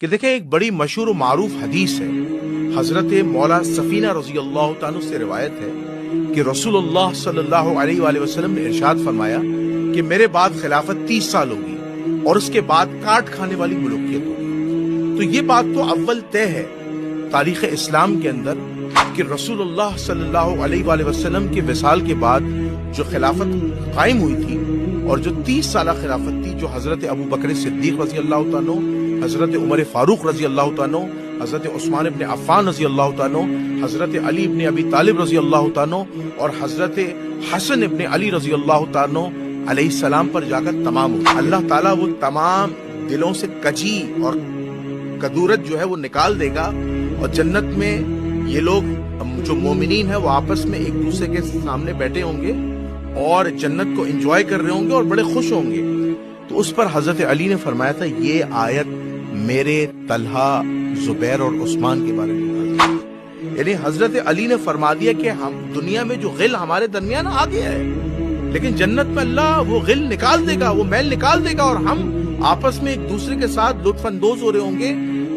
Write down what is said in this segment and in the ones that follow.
کہ دیکھیں ایک بڑی مشہور و معروف حدیث ہے، حضرت مولا سفینہ رضی اللہ تعالیٰ سے روایت ہے کہ رسول اللہ صلی اللہ علیہ وآلہ وسلم نے ارشاد فرمایا کہ میرے بعد خلافت 30 سال ہوگی اور اس کے بعد کاٹ کھانے والی ملوکیت ہوگی۔ تو یہ بات تو اول طے ہے تاریخ اسلام کے اندر کہ رسول اللہ صلی اللہ علیہ وآلہ وسلم کے وصال کے بعد جو خلافت قائم ہوئی تھی اور جو 30 سالہ خلافت تھی، جو حضرت ابو بکر صدیق رضی اللہ تعالیٰ، حضرت عمر فاروق رضی اللہ تعالیٰ، حضرت عثمان ابن عفان رضی اللہ تعالیٰ، حضرت علی ابن ابی طالب رضی اللہ تعالیٰ اور حضرت حسن ابن علی رضی اللہ تعالیٰ علیہ السلام پر جا کر تمام ہوئی۔ اللہ تعالیٰ وہ تمام دلوں سے کجی اور کدورت جو ہے وہ نکال دے گا، اور جنت میں یہ لوگ جو مومنین ہیں وہ آپس میں ایک دوسرے کے سامنے بیٹھے ہوں گے اور جنت کو انجوائے کر رہے ہوں گے اور بڑے خوش ہوں گے۔ تو اس پر حضرت علی نے فرمایا تھا یہ آیت میرے طلحہ، زبیر اور عثمان کے بارے میں، یعنی حضرت علی نے فرما دیا کہ ہم دنیا میں جو غل ہمارے درمیان آ گیا ہے، لیکن جنت میں اللہ وہ غل نکال دے گا، وہ میل نکال دے گا، اور ہم آپس میں ایک دوسرے کے ساتھ لطف اندوز ہو رہے ہوں گے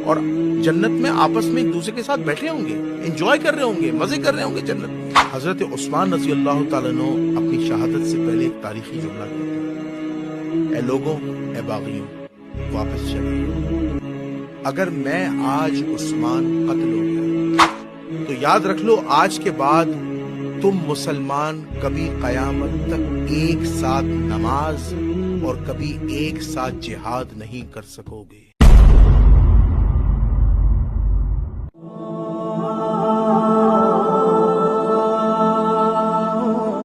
اور جنت میں آپس میں ایک دوسرے کے ساتھ بیٹھے ہوں گے، انجوائے کر رہے ہوں گے، مزے کر رہے ہوں گے جنت میں۔ حضرت عثمان رضی اللہ تعالیٰ عنہ اپنی شہادت سے پہلے ایک تاریخی جملہ کہتے ہیں، اے لوگوں، اے باغیوں، واپس چلے، اگر میں آج عثمان قتل ہو گیا تو یاد رکھ لو آج کے بعد تم مسلمان کبھی قیامت تک ایک ساتھ نماز اور کبھی ایک ساتھ جہاد نہیں کر سکو گے۔